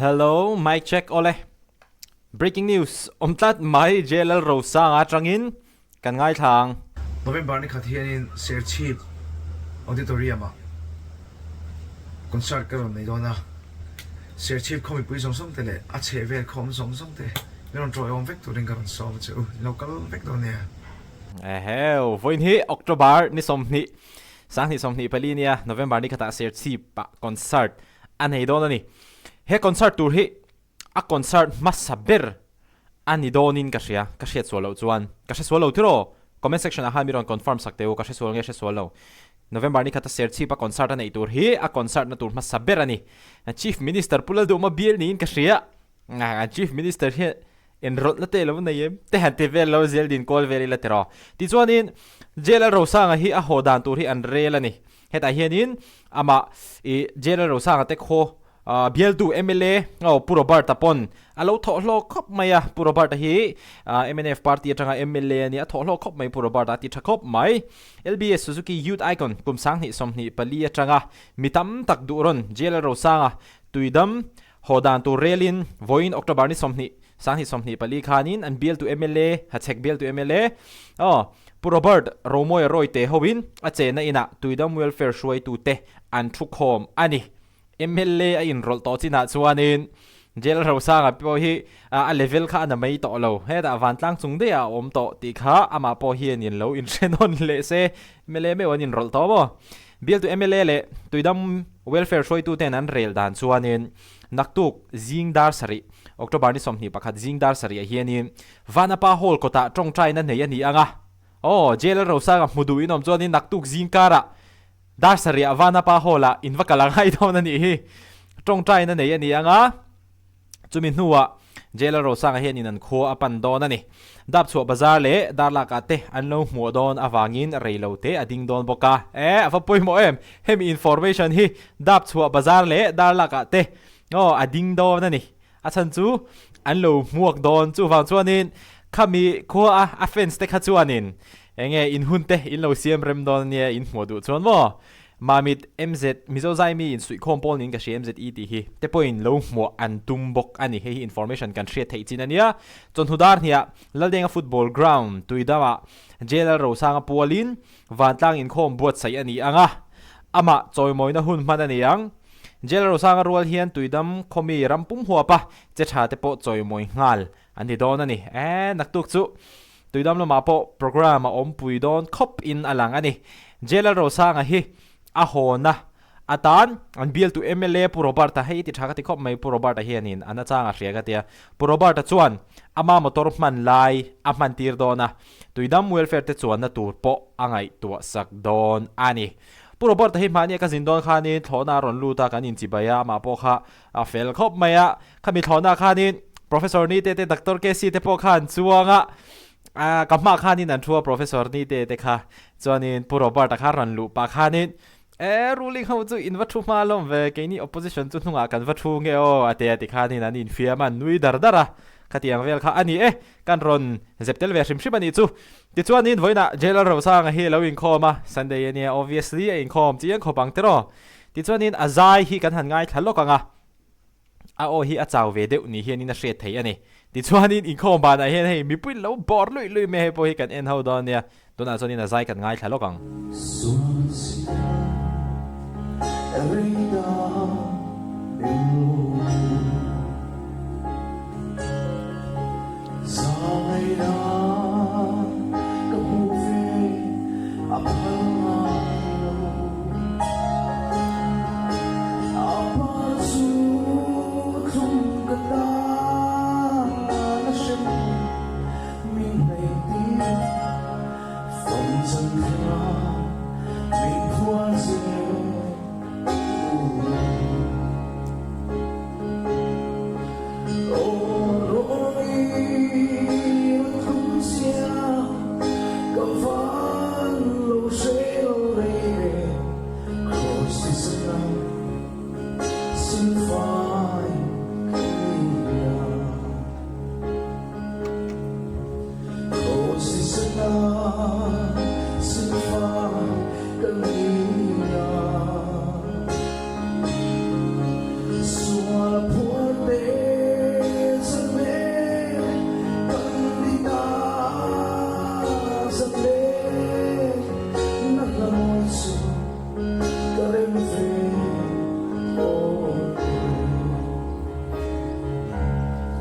Hello, mic check ole. Breaking news. Omtat mai JLL Rosa nga trangin kan ngai thang. November ni khathian in share chief auditorium a concert karon nei dona share chief khomi pui song song tele a chevel khom song song te meron troi om vek turing karon so chu local vek do ne Heo, voin hi October ni somni. Sang ni somni palinia November ni kata share chief pa concert anei dona ni. He concert tur hi a concert masaber ani donin kashia swalo chuan kashe swalo tiro comment section a hamiron confirm sakteu kashe swalo nge swalo November ni kata share chief a concert anei tur hi a concert na tur masaber ani chief minister pulal do ma biel ni in kashia nga chief minister he enroll na te lo na yem te han te vel lo zel din kol veli la tero ti chuanin jela rosa nga hi a hodan tur hi an rel ani heta hianin ama e jela rosa nga te kho biel tu MLA puro bar tapon alo tholo khop maya puro bar ta hi MNF party atanga MLA ni a tholo khop mai puro bar ta ti thakop mai LBS Suzuki Youth Icon kumsang ni somni pali atanga mitam tak duron jela rosanga tuidam hodan tu relin voin October ni somni sang hi somni pali khanin an biel tu MLA hachek biel tu MLA puro bar romoy roite howin ache na ina tuidam welfare shoi tu te an thukhom ani MLA in rol to china chuanin jel rosa nga po hi a level kha na mai to lo he da van tlang chung de a om to ti kha ama po hi in lo in renon le se MLA me wan in rol to bo biel tu MLA le tuidam welfare shoi tu ten an rel dan chuanin naktuk zingdar sari October ni somni pakhat zingdar sari hianin vanapa hol kota tongtrai na nei ani anga jel rosa nga mudu inom chuanin naktuk zingkara dar sari avana pa hola in vakalang hai thon ani hi tongtrai na nei ani anga chumi nuwa jela rosa nga hian in an kho apan don ani dap chu bazar le darla ka te anlo mu don awangin reilo te ading don boka afa poimo hem information hi dap chu bazar le darla ka te ading don ani achan chu anlo muak don chu wang chuanin khami kho a fence te kha chuanin enge in hunte in lo siam rem don nia in modu chon mo mamit MZ mizo zaimi in sui kompol nin ka shi MZ et hi te point lo mo an tumbok ani he information kan share thei chin ania chon hudar nia laldenga football ground tuidama jela rosanga polin wantlang in khom buat sai ani anga ama choimoina hun man ani yang jela rosanga rol hian tuidam khomi rampum huapa che tha te po choimoi ngal ani don ani naktuk chu tuidam lo mapo program om puidon khop in alang ani jela rosa nga hi a hona atan an biel tu MLA purobarta hei ti thakati khop mai purobarta hianin ana changa hriaga tia purobarta chuan ama motor man lai aman tir dona tuidam welfare te chuan na tur po angai tu sak don ani purobarta hi mania ka zindon khani thona ron luta kan in chibaya ma po kha a fel khop maya khami thona khanin professor ni te doctor ke si te po khan chuanga kapma khanin an thua professor ni te kha chuanin purobar ta kha ran lu pa khanin ruling how chu in wathu malom ve ke ni opposition chu hnunga kan wathu nge ate khanin an in fiaman nui dardara khatiang vel kha ani kan ron zeptel ve shim shimani chu ti chuanin voina jailer ro sang he lo in khoma sunday ni obviously in khom chiang khopang tero ti chuanin azai hi kan han ngai thalokanga hi a chaw ve deuh ni hianin a hret thei ani ti chuanin in khom ban a hen hei mi pui lo bor lui me he po hi kan en ho don nia tuna chuanin a zai kan ngai thalokang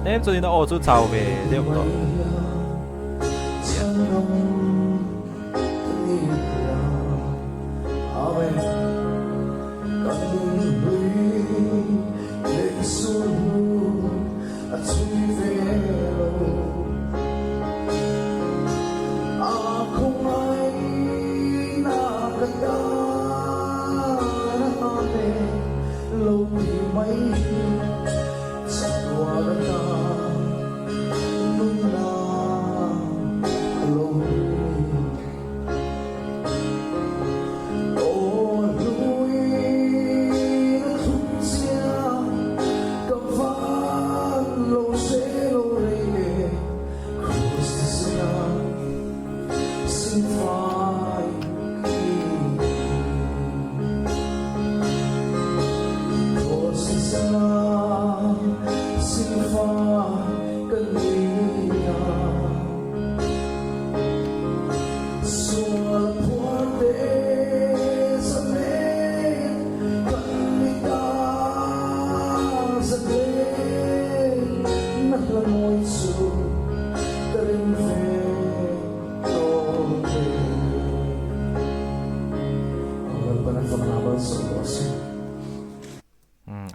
em cho nên nó ô chú chào về đều đó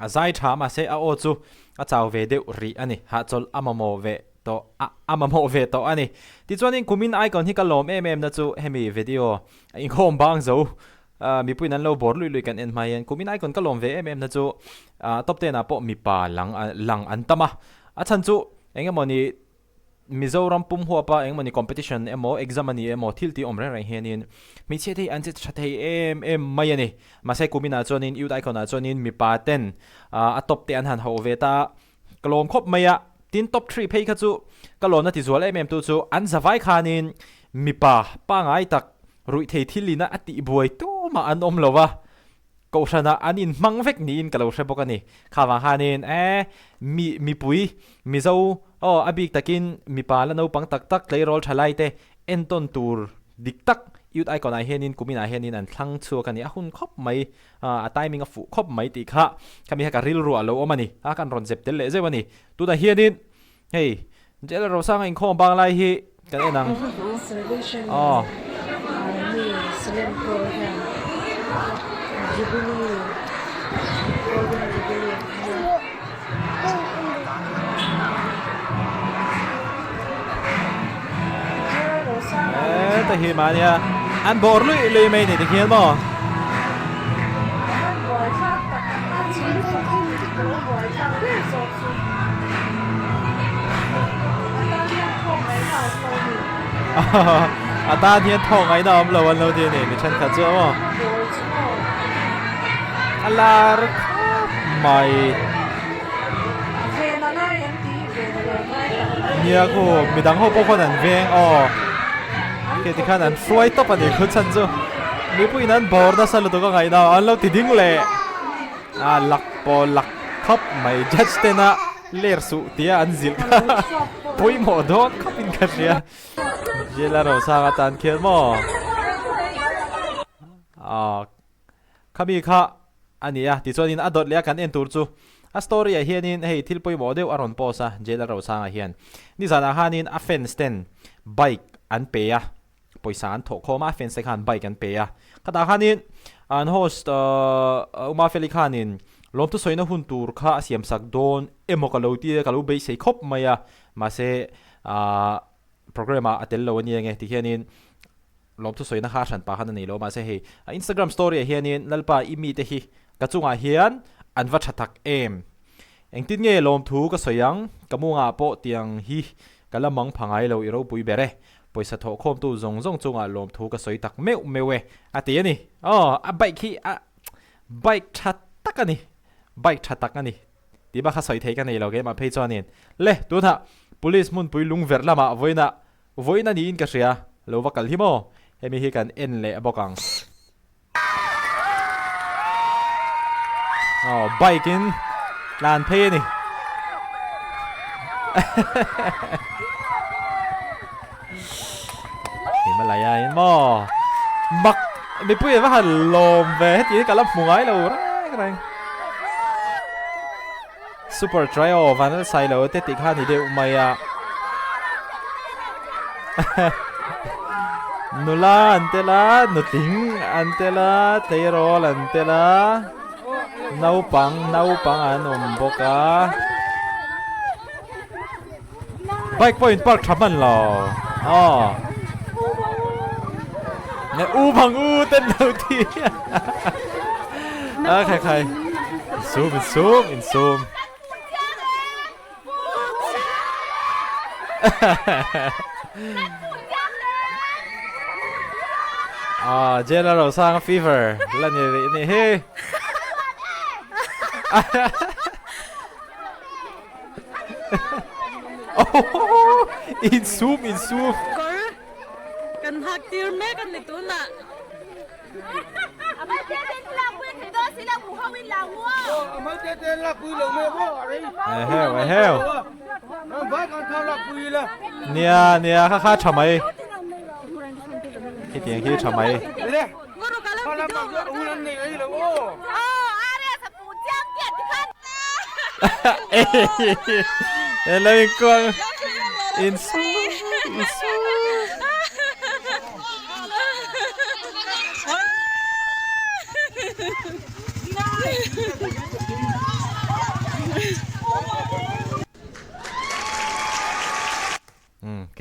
zai tha ma se a o chu a chaw ve deuh ri ani ha chol amamo ve to amamo ve to ani ti chuanin kumin icon hi ka lom em na chu hemi video in khom bang zo mi puin an lo bor lui kan en mai kumin icon ka lom ve em na chu top 10 a po mi pa lang an tama a chan chu engemoni Mizoram pum hua pa engmani competition emo exam ani emo thilti omre rai henin mi chete anche thathei em mai ani masai kumina chonin youth icon a chonin mi pa ten a top te an han ho veta kalom khop maya tin top 3 phei kha chu kalon na ti zual em tu chu an zawai khanin mi pa ngai tak rui thei thilina ati buai to ma an om lowa ko sana anin mangvek ni in kalo she bokani khawa hanin mi pui mi zo abik takin mi pala no pang tak lei rol thalai te enton tur dik tak youth icon a henin kumina henin an thlang chu kani a hun khop mai a timing a fu khop mai ti kha kami ha ka ril ru alo omani a kan ron zep tel le zewani tu da hianin hey jela ro sang in khom bang lai hi kan enang ta hi mania an bor lui mai ni hian mo ta hian thong ai nom lo an lo ti ni mi chan kha chu mo alar mai nia ko midang ho po kon an veng ke ti khan an fluai top ani khu chan chu mi pui nan bor da sal to ka ngai na an lo ti ding le lak po lak thop mai judge te na ler su tia an zil pui mo don khapin ka ria jela ro sa ga tan khel mo kami kha ania ti chuanin adot le kan en tur chu a story a hianin hei thilpoi mo deuh aron posa jela ro sa nga hian ni zana hanin a fence ten bike an pe a poisa an tho khoma fence khan bike an pe a kada hanin an host uma feli khanin lom tu soina hun tur kha siam sak don emokalo ti kalu be sei khop maya ma se programa atel lo ni nge ti hianin lom tu soina ha san pa han nei lo ma se hei Instagram story hianin lalpa imi te hi ka chunga hian an va thatak engtin nge lom thu ka soyang kamunga po tiang hi kalamang phangai lo iro pui bere poisa tho khom tu zong chunga lom thu ka soi tak meu mewe ati ani a bike hi a bike thatak ani bike thatak ani ti ba kha soi thei ka nei lo ge ma phei chuanin le tu tha police mun pui lung ver lama voina ni in ka ria lo wakal hi mo hemi hi kan en le bokang bike in lan phê ni Himalaya in mo mak mi pui va han lom ve ti ka lap mungai lo rang super trio van sai lo te ti kha ni de umaya nula antela nuting antela teirol antela naupang an boka bike point park thaman lo ne u bang u ten lo ti khai in zoom general sang fever lần này he in zoom cần hạt tiêu mấy con này tốn ạ heo nia kha chả mày cái tiếng kia chả mày lên con in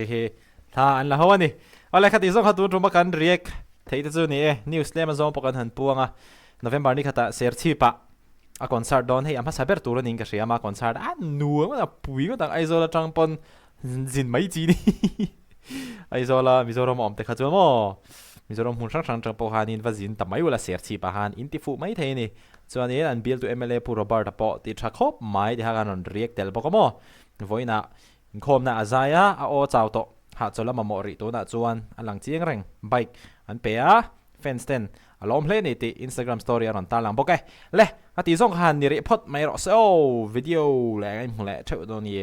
cái tha anh là hoa nè, ở lại khát tí xong khát tuôn trong bác anh react thấy thế này news lên mà giống bác anh hẳn buông à November này khát ta share chi pa à concert đón hay am saber tu running cái gì mà concert nuông mà bùi mà tang aizola trang pon zin mấy chi đi aizola Mizoram om te khát chưa mo Mizoram hun sang trang po hanin và zin tầm mấy wala share chi pa han in ti phụ mấy thế nè cho nên anh build to MLA pu Robert po ti thak hop mai thì hàng anh react tel bác mo voi na khom na azaya a o chau to ha chola ma mori to na chuan alang chiang reng bike an pe a fence ten alom hle ni ti Instagram story aron ta lang bokai le ati zong han ni ri phot mai ro so video le ngai mule theu do ni